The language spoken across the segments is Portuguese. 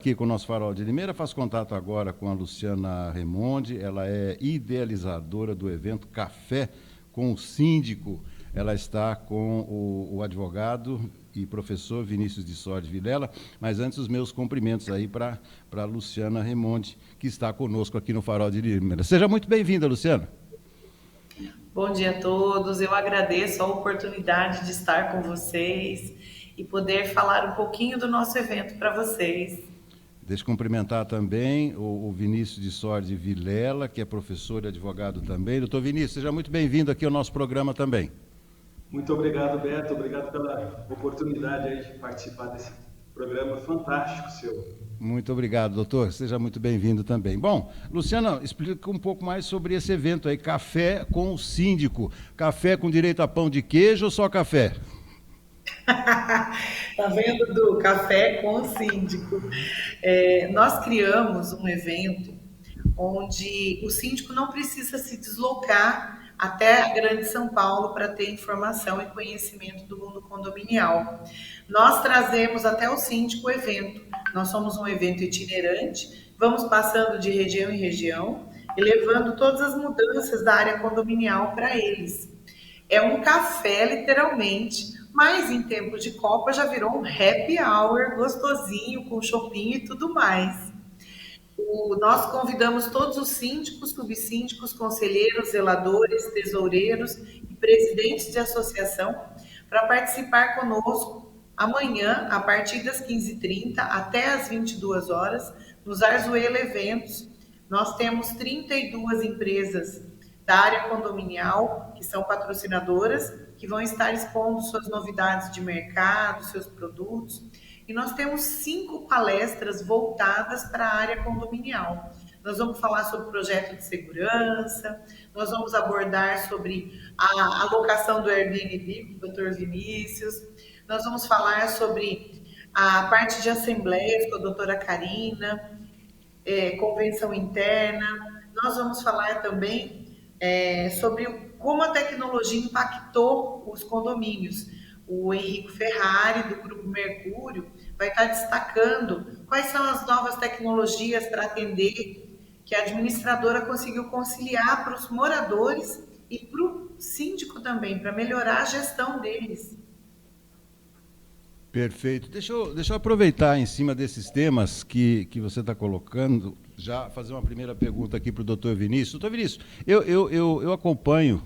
Aqui com o nosso Farol de Limeira, faz contato agora com a Luciana Remonde, ela é idealizadora do evento Café com o Síndico. Ela está com o advogado e professor Vinícius de Sordi Vilela, mas antes os meus cumprimentos aí para a Luciana Remonde, que está conosco aqui no Farol de Limeira. Seja muito bem-vinda, Luciana. Bom dia a todos, eu agradeço a oportunidade de estar com vocês e poder falar um pouquinho do nosso evento para vocês. Deixa eu cumprimentar também o Vinícius de Sordi Vilela, que é professor e advogado também. Doutor Vinícius, seja muito bem-vindo aqui ao nosso programa também. Muito obrigado, Beto. Obrigado pela oportunidade aí de participar desse programa fantástico seu. Muito obrigado, doutor. Seja muito bem-vindo também. Bom, Luciana, explica um pouco mais sobre esse evento aí, Café com o Síndico. Café com direito a pão de queijo ou só café? Tá vendo do Café com o Síndico? Nós criamos um evento onde o síndico não precisa se deslocar até a Grande São Paulo para ter informação e conhecimento do mundo condominial. Nós trazemos até o síndico o evento. Nós somos um evento itinerante, vamos passando de região em região e levando todas as mudanças da área condominial para eles. É um café, literalmente, mas em tempo de Copa já virou um happy hour gostosinho, com shopping e tudo mais. Nós convidamos todos os síndicos, subsíndicos, conselheiros, zeladores, tesoureiros e presidentes de associação para participar conosco amanhã, a partir das 15h30 até as 22 horas, nos Arzuela Eventos. Nós temos 32 empresas da área condominial, que são patrocinadoras, que vão estar expondo suas novidades de mercado, seus produtos. E nós temos 5 palestras voltadas para a área condominial. Nós vamos falar sobre projeto de segurança, nós vamos abordar sobre a alocação do Airbnb com o Dr. Vinícius, nós vamos falar sobre a parte de assembleias com a doutora Karina, convenção interna. Nós vamos falar também sobre como a tecnologia impactou os condomínios. O Henrico Ferrari, do Grupo Mercúrio, vai estar destacando quais são as novas tecnologias para atender, que a administradora conseguiu conciliar para os moradores e para o síndico também, para melhorar a gestão deles. Perfeito. Deixa eu aproveitar em cima desses temas que você está colocando, já fazer uma primeira pergunta aqui para o doutor Vinícius. Doutor Vinícius, eu acompanho,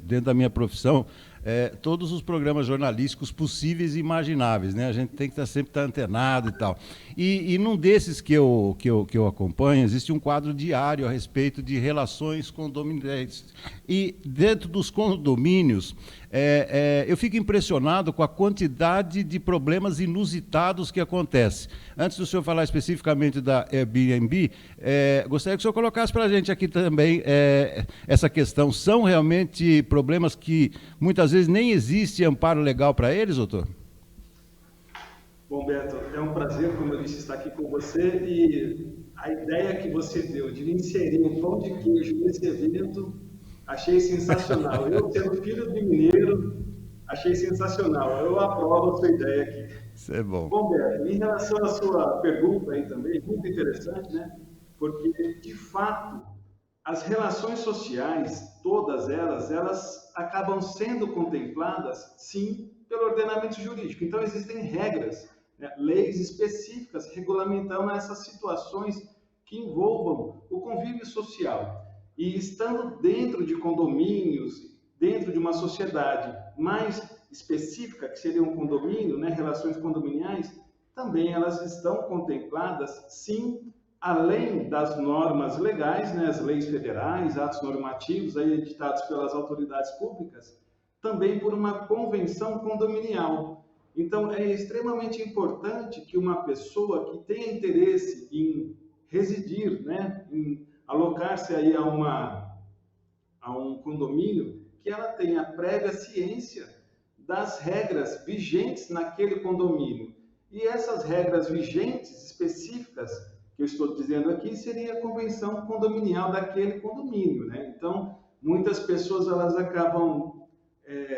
dentro da minha profissão, todos os programas jornalísticos possíveis e imagináveis, né? A gente tem que sempre estar antenado e tal. E num desses que eu acompanho, existe um quadro diário a respeito de relações condominiais. E dentro dos condomínios, eu fico impressionado com a quantidade de problemas inusitados que acontecem. Antes do senhor falar especificamente da Airbnb, gostaria que o senhor colocasse para a gente aqui também essa questão. São realmente problemas que muitas vezes nem existe amparo legal para eles, doutor? Bom, Beto, é um prazer, como eu disse, estar aqui com você e a ideia que você deu de inserir o pão de queijo nesse evento, achei sensacional. Eu, sendo filho de mineiro, achei sensacional. Eu aprovo a sua ideia aqui. Isso é bom. Bom, Beto, em relação à sua pergunta aí também, muito interessante, né? Porque, de fato, as relações sociais, todas elas acabam sendo contempladas, sim, pelo ordenamento jurídico. Então, existem regras, né, leis específicas regulamentando essas situações que envolvam o convívio social. E estando dentro de condomínios, dentro de uma sociedade mais específica, que seria um condomínio, né, relações condominiais, também elas estão contempladas, sim, além das normas legais, né, as leis federais, atos normativos aí editados pelas autoridades públicas, também por uma convenção condominial. Então, é extremamente importante que uma pessoa que tenha interesse em residir, né, em alocar-se aí a um condomínio, que ela tenha prévia ciência das regras vigentes naquele condomínio. E essas regras vigentes específicas que eu estou dizendo aqui seria a convenção condominial daquele condomínio, né? Então, muitas pessoas elas acabam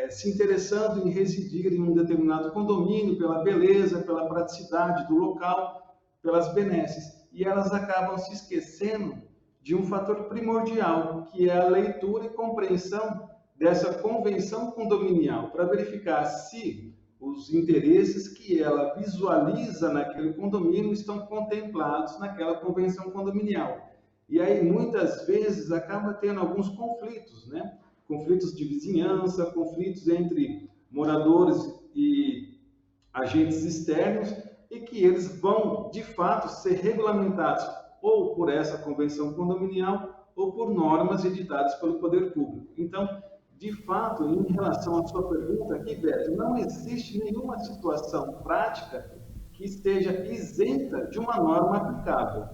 se interessando em residir em um determinado condomínio pela beleza, pela praticidade do local, pelas benesses, e elas acabam se esquecendo de um fator primordial, que é a leitura e compreensão dessa convenção condominial, para verificar se os interesses que ela visualiza naquele condomínio estão contemplados naquela convenção condominial. E aí, muitas vezes, acaba tendo alguns conflitos, né? Conflitos de vizinhança, conflitos entre moradores e agentes externos, e que eles vão, de fato, ser regulamentados ou por essa convenção condominial ou por normas editadas pelo poder público. Então, de fato, em relação à sua pergunta aqui, Beto, não existe nenhuma situação prática que esteja isenta de uma norma aplicável.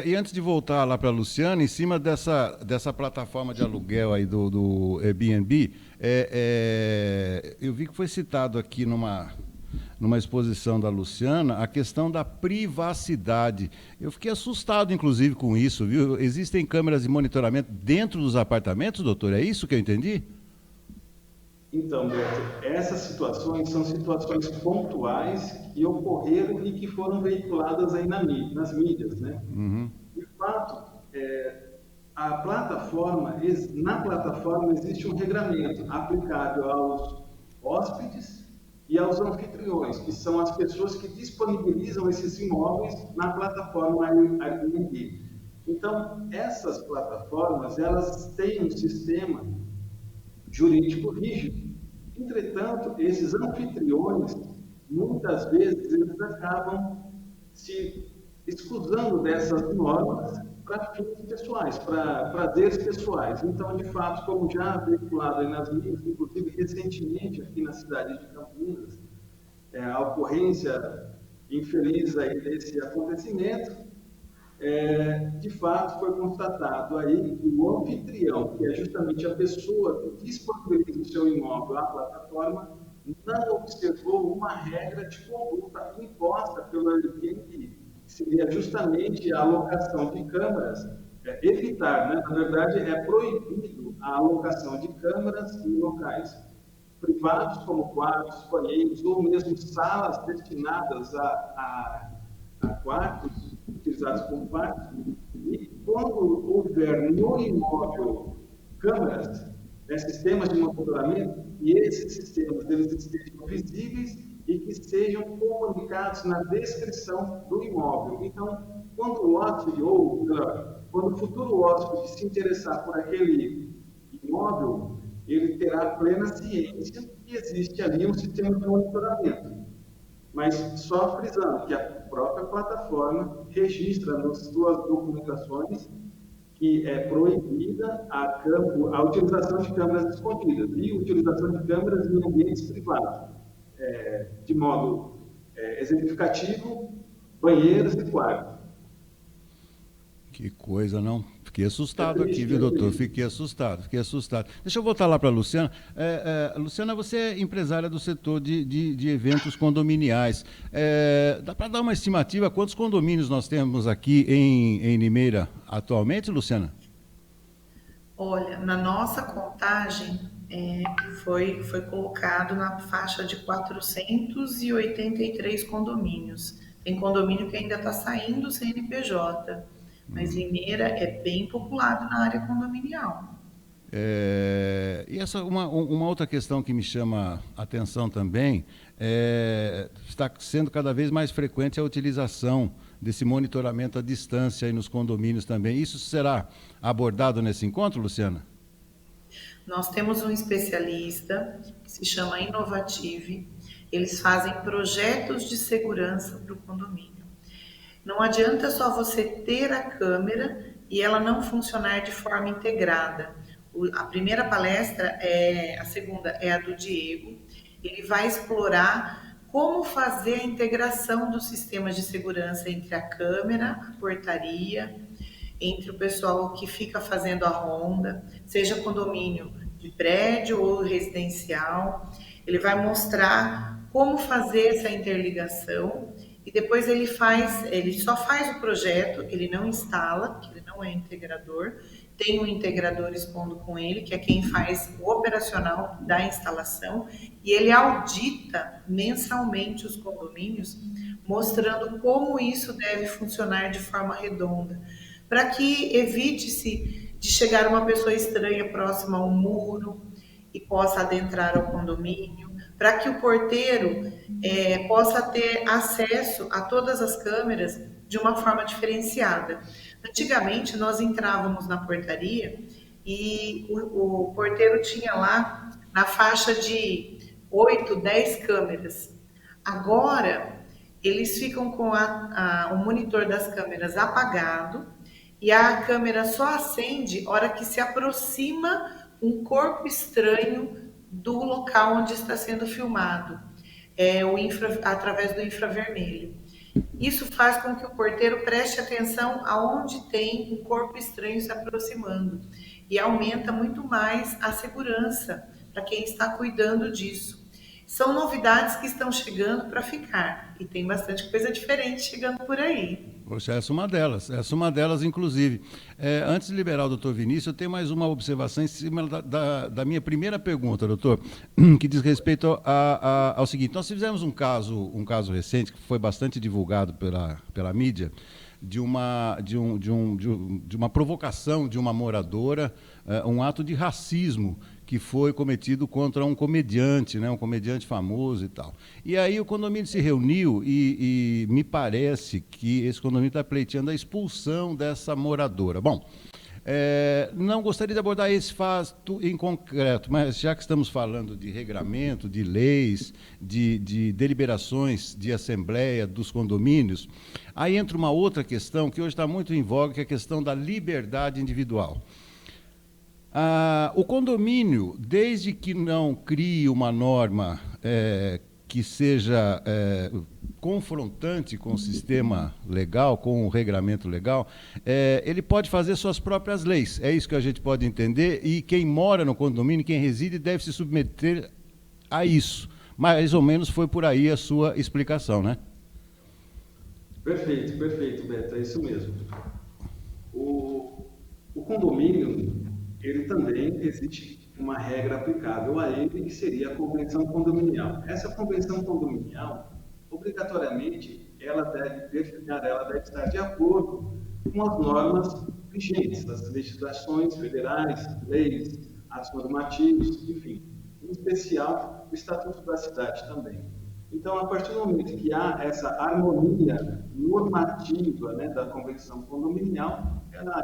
E antes de voltar lá para a Luciana, em cima dessa plataforma de aluguel aí do Airbnb, eu vi que foi citado aqui numa exposição da Luciana a questão da privacidade. Eu fiquei assustado, inclusive, com isso, viu? Existem câmeras de monitoramento dentro dos apartamentos, doutor? É isso que eu entendi? Então, Beto, essas situações são situações pontuais que ocorreram e que foram veiculadas aí nas mídias, né? Uhum. De fato, na plataforma existe um regramento aplicável aos hóspedes e aos anfitriões, que são as pessoas que disponibilizam esses imóveis na plataforma Airbnb. Então, essas plataformas, elas têm um sistema jurídico rígido. Entretanto, esses anfitriões, muitas vezes, eles acabam se excusando dessas normas para fins pessoais, para prazeres pessoais. Então, de fato, como já veiculado aí nas mídias, inclusive recentemente aqui na cidade de Campinas, a ocorrência infeliz aí desse acontecimento, de fato foi constatado aí que o anfitrião, que é justamente a pessoa que disponibiliza o seu imóvel à plataforma, não observou uma regra de conduta imposta pelo Airbnb, que seria justamente a alocação de câmeras, evitar, né? Na verdade, é proibido a alocação de câmeras em locais privados, como quartos, banheiros, ou mesmo salas destinadas a quartos, utilizados como quartos, e quando houver no imóvel câmeras, sistemas de monitoramento, e esses sistemas eles estejam visíveis e que sejam comunicados na descrição do imóvel. Então, quando o hóspede, ou melhor, quando o futuro hóspede se interessar por aquele imóvel, ele terá plena ciência que existe ali um sistema de monitoramento. Mas só frisando que a própria plataforma registra nas suas documentações que é proibida a utilização de câmeras escondidas e utilização de câmeras em ambientes privados, de modo exemplificativo, banheiros e quartos. Que coisa, não? Fiquei assustado aqui, viu, doutor? Fiquei assustado. Deixa eu voltar lá para a Luciana. Luciana, você é empresária do setor de eventos condominiais. Dá para dar uma estimativa quantos condomínios nós temos aqui em Limeira atualmente, Luciana? Olha, na nossa contagem, foi colocado na faixa de 483 condomínios. Tem condomínio que ainda está saindo do CNPJ. Mas Limeira é bem populado na área condominial. E uma outra questão que me chama a atenção também está sendo cada vez mais frequente a utilização desse monitoramento à distância aí nos condomínios também. Isso será abordado nesse encontro, Luciana? Nós temos um especialista que se chama Inovative. Eles fazem projetos de segurança para o condomínio. Não adianta só você ter a câmera e ela não funcionar de forma integrada. A primeira palestra, a segunda é a do Diego. Ele vai explorar como fazer a integração dos sistemas de segurança entre a câmera, a portaria, entre o pessoal que fica fazendo a ronda, seja condomínio de prédio ou residencial. Ele vai mostrar como fazer essa interligação. E depois ele só faz o projeto, ele não instala, porque ele não é integrador. Tem um integrador expondo com ele, que é quem faz o operacional da instalação, e ele audita mensalmente os condomínios mostrando como isso deve funcionar de forma redonda, para que evite-se de chegar uma pessoa estranha próxima ao muro e possa adentrar ao condomínio, para que o porteiro possa ter acesso a todas as câmeras de uma forma diferenciada. Antigamente, nós entrávamos na portaria e o porteiro tinha lá na faixa de 8, 10 câmeras. Agora, eles ficam com o monitor das câmeras apagado e a câmera só acende hora que se aproxima um corpo estranho do local onde está sendo filmado, através do infravermelho. Isso faz com que o porteiro preste atenção aonde tem um corpo estranho se aproximando e aumenta muito mais a segurança para quem está cuidando disso. São novidades que estão chegando para ficar e tem bastante coisa diferente chegando por aí. Poxa, essa é uma delas, inclusive. Antes de liberar o doutor Vinícius, eu tenho mais uma observação em cima da minha primeira pergunta, doutor, que diz respeito ao seguinte: nós fizemos um caso recente, que foi bastante divulgado pela mídia, de uma provocação de uma moradora, um ato de racismo que foi cometido contra um comediante, né, um comediante famoso e tal. E aí o condomínio se reuniu e me parece que esse condomínio está pleiteando a expulsão dessa moradora. Bom, não gostaria de abordar esse fato em concreto, mas já que estamos falando de regramento, de leis, de deliberações de assembleia dos condomínios, aí entra uma outra questão que hoje está muito em voga, que é a questão da liberdade individual. O condomínio, desde que não crie uma norma que seja confrontante com o sistema legal, com o regramento legal, ele pode fazer suas próprias leis. É isso que a gente pode entender, e quem mora no condomínio, quem reside, deve se submeter a isso. Mais ou menos foi por aí a sua explicação, né? Perfeito, Beto, é isso mesmo. O condomínio, ele também existe uma regra aplicável a ele, que seria a convenção condominial. Essa convenção condominial, obrigatoriamente, ela deve estar de acordo com as normas vigentes, as legislações federais, leis, atos normativos, enfim, em especial o Estatuto da Cidade também. Então, a partir do momento que há essa harmonia normativa, né, da convenção condominial, ela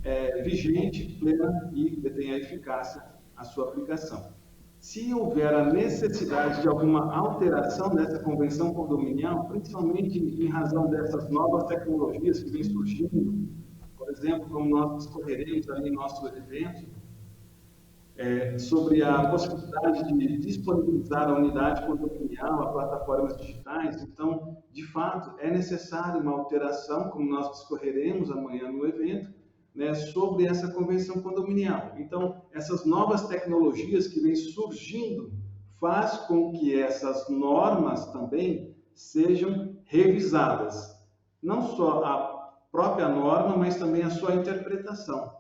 é vigente, plena e tem a eficácia a sua aplicação. Se houver a necessidade de alguma alteração dessa convenção condominial, principalmente em razão dessas novas tecnologias que vêm surgindo, por exemplo, como nós discorreremos ali em nosso evento, sobre a possibilidade de disponibilizar a unidade condominial a plataformas digitais, então, de fato, é necessário uma alteração, como nós discorreremos amanhã no evento, né, sobre essa convenção condominial. Então, essas novas tecnologias que vêm surgindo faz com que essas normas também sejam revisadas. Não só a própria norma, mas também a sua interpretação,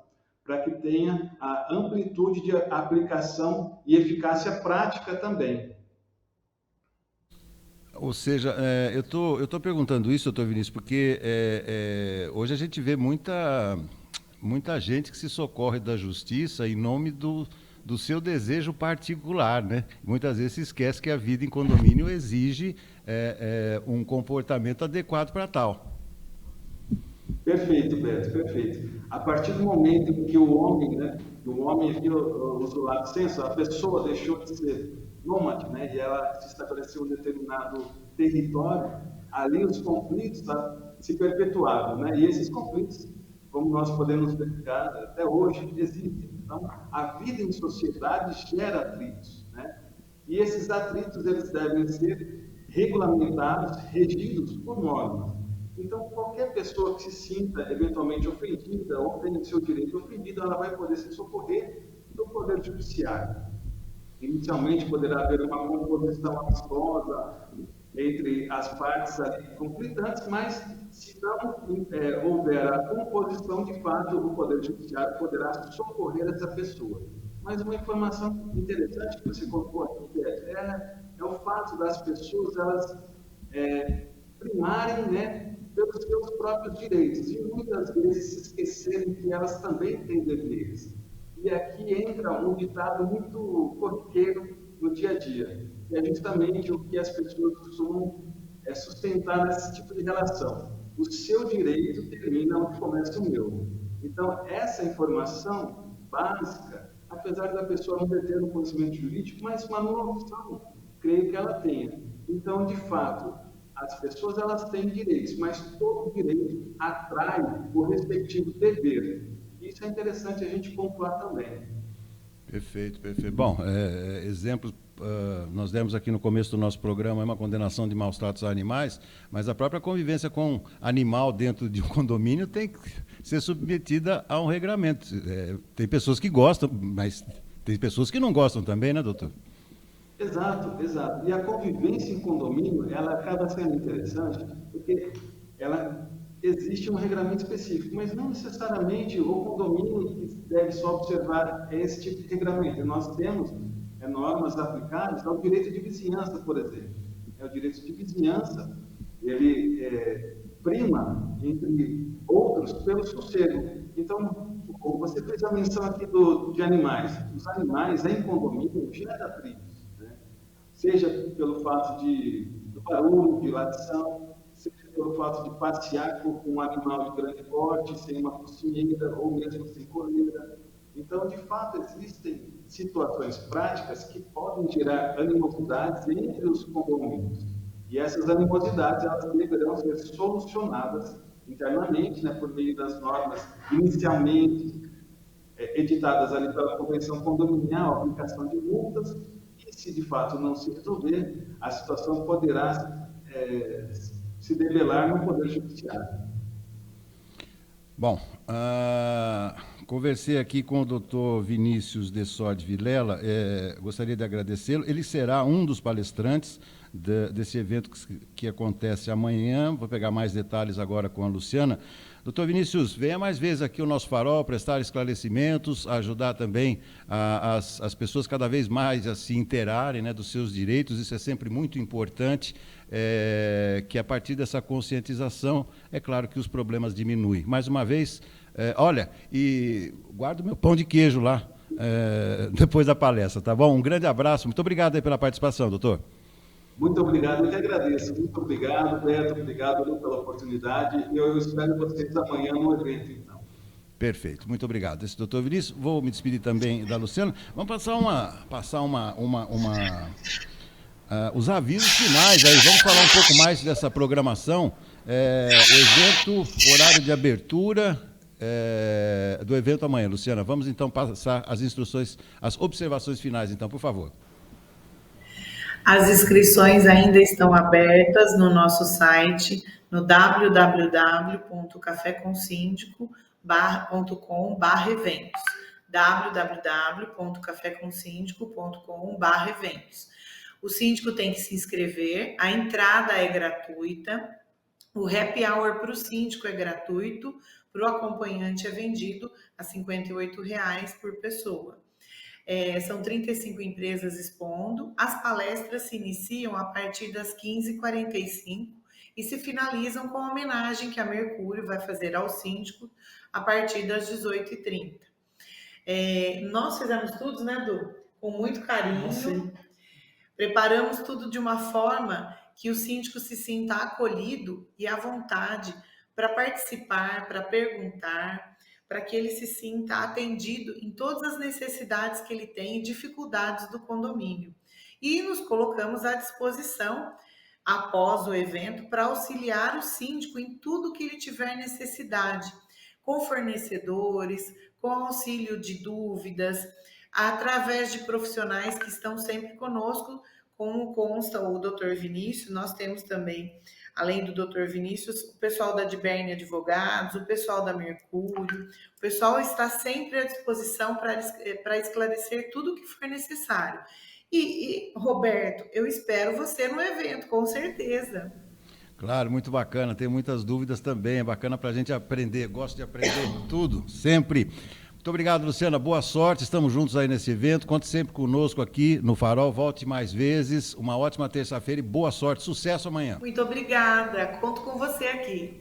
para que tenha a amplitude de aplicação e eficácia prática também. Ou seja, eu tô perguntando isso, doutor Vinícius, porque hoje a gente vê muita gente que se socorre da justiça em nome do seu desejo particular, né? Muitas vezes se esquece que a vida em condomínio exige um comportamento adequado para tal. Perfeito, Beto, perfeito. A partir do momento em que o homem aqui usou o senso, a pessoa deixou de ser nômade, né, e ela se estabeleceu em um determinado território, ali os conflitos se perpetuavam, né, e esses conflitos, como nós podemos verificar até hoje, existem. Então, a vida em sociedade gera atritos, né, e esses atritos eles devem ser regulamentados, regidos por normas. Então, qualquer pessoa que se sinta eventualmente ofendida ou tenha o seu direito ofendido, ela vai poder se socorrer do Poder Judiciário. Inicialmente, poderá haver uma composição amistosa entre as partes ali conflitantes, mas se não houver a composição, de fato, o Poder Judiciário poderá socorrer essa pessoa. Mas uma informação interessante que você colocou aqui, é o fato das pessoas, elas primarem, né, pelos seus próprios direitos e muitas vezes se esquecerem que elas também têm deveres. E aqui entra um ditado muito corriqueiro no dia a dia, que é justamente o que as pessoas costumam sustentar nesse tipo de relação. O seu direito termina onde começa o meu. Então, essa informação básica, apesar da pessoa não ter um conhecimento jurídico, mas uma noção, creio que ela tenha. Então, de fato, as pessoas elas têm direitos, mas todo direito atrai o respectivo dever. Isso é interessante a gente pontuar também. Perfeito, perfeito. Bom, exemplos nós demos aqui no começo do nosso programa uma condenação de maus tratos a animais, mas a própria convivência com animal dentro de um condomínio tem que ser submetida a um regramento. Tem pessoas que gostam, mas tem pessoas que não gostam também, né, doutor? Exato, exato. E a convivência em condomínio, ela acaba sendo interessante, porque ela existe um regramento específico, mas não necessariamente o condomínio deve só observar esse tipo de regramento. Nós temos normas aplicáveis ao direito de vizinhança, por exemplo. O direito de vizinhança, ele prima, entre outros, pelo sossego. Então, você fez a menção aqui de animais. Os animais em condomínio geram atritos, né? Seja pelo fato do barulho, de latição, seja pelo fato de passear com um animal de grande porte, sem uma focinheira ou mesmo sem coleira. Então, de fato, existem situações práticas que podem gerar animosidades entre os condomínios. E essas animosidades elas deverão ser solucionadas internamente, né, por meio das normas inicialmente editadas ali pela Convenção Condominial, aplicação de multas, e se de fato não se resolver, a situação poderá se debelar no Poder Judiciário. Bom, conversei aqui com o doutor Vinícius de Sordi Vilela, gostaria de agradecê-lo. Ele será um dos palestrantes desse evento que acontece amanhã. Vou pegar mais detalhes agora com a Luciana. Doutor Vinícius, venha mais vezes aqui ao nosso Farol, prestar esclarecimentos, ajudar também as pessoas cada vez mais a se inteirarem, né, dos seus direitos. Isso é sempre muito importante, que a partir dessa conscientização, é claro que os problemas diminuem. Mais uma vez, olha, e guardo meu pão de queijo lá, depois da palestra, tá bom? Um grande abraço, muito obrigado aí pela participação, doutor. Muito obrigado, eu que agradeço. Muito obrigado, Beto, obrigado pela oportunidade. Eu espero vocês amanhã no evento, então. Perfeito, muito obrigado. Esse doutor Vinícius, vou me despedir também da Luciana. Vamos passar os avisos finais, aí vamos falar um pouco mais dessa programação, o evento, horário de abertura do evento amanhã. Luciana, vamos então passar as instruções, as observações finais, então, por favor. As inscrições ainda estão abertas no nosso site, no www.cafécomsindico.com.br/eventos, www.cafécomsindico.com.br/eventos. O síndico tem que se inscrever, a entrada é gratuita, o happy hour para o síndico é gratuito, para o acompanhante é vendido a R$ 58,00 por pessoa. São 35 empresas expondo. As palestras se iniciam a partir das 15h45 e se finalizam com a homenagem que a Mercúrio vai fazer ao síndico a partir das 18h30. Nós fizemos tudo, né, Du? Com muito carinho. Sim. Preparamos tudo de uma forma que o síndico se sinta acolhido e à vontade para participar, para perguntar, para que ele se sinta atendido em todas as necessidades que ele tem e dificuldades do condomínio. E nos colocamos à disposição, após o evento, para auxiliar o síndico em tudo que ele tiver necessidade, com fornecedores, com auxílio de dúvidas, através de profissionais que estão sempre conosco, como consta o Dr. Vinícius. Nós temos também, além do Dr. Vinícius, o pessoal da Diberne Advogados, o pessoal da Mercúrio. O pessoal está sempre à disposição para esclarecer tudo o que for necessário. E, Roberto, eu espero você no evento, com certeza. Claro, muito bacana, tenho muitas dúvidas também, é bacana para a gente aprender, gosto de aprender tudo, sempre. Muito obrigado, Luciana. Boa sorte. Estamos juntos aí nesse evento. Conte sempre conosco aqui no Farol. Volte mais vezes. Uma ótima terça-feira e boa sorte. Sucesso amanhã. Muito obrigada. Conto com você aqui.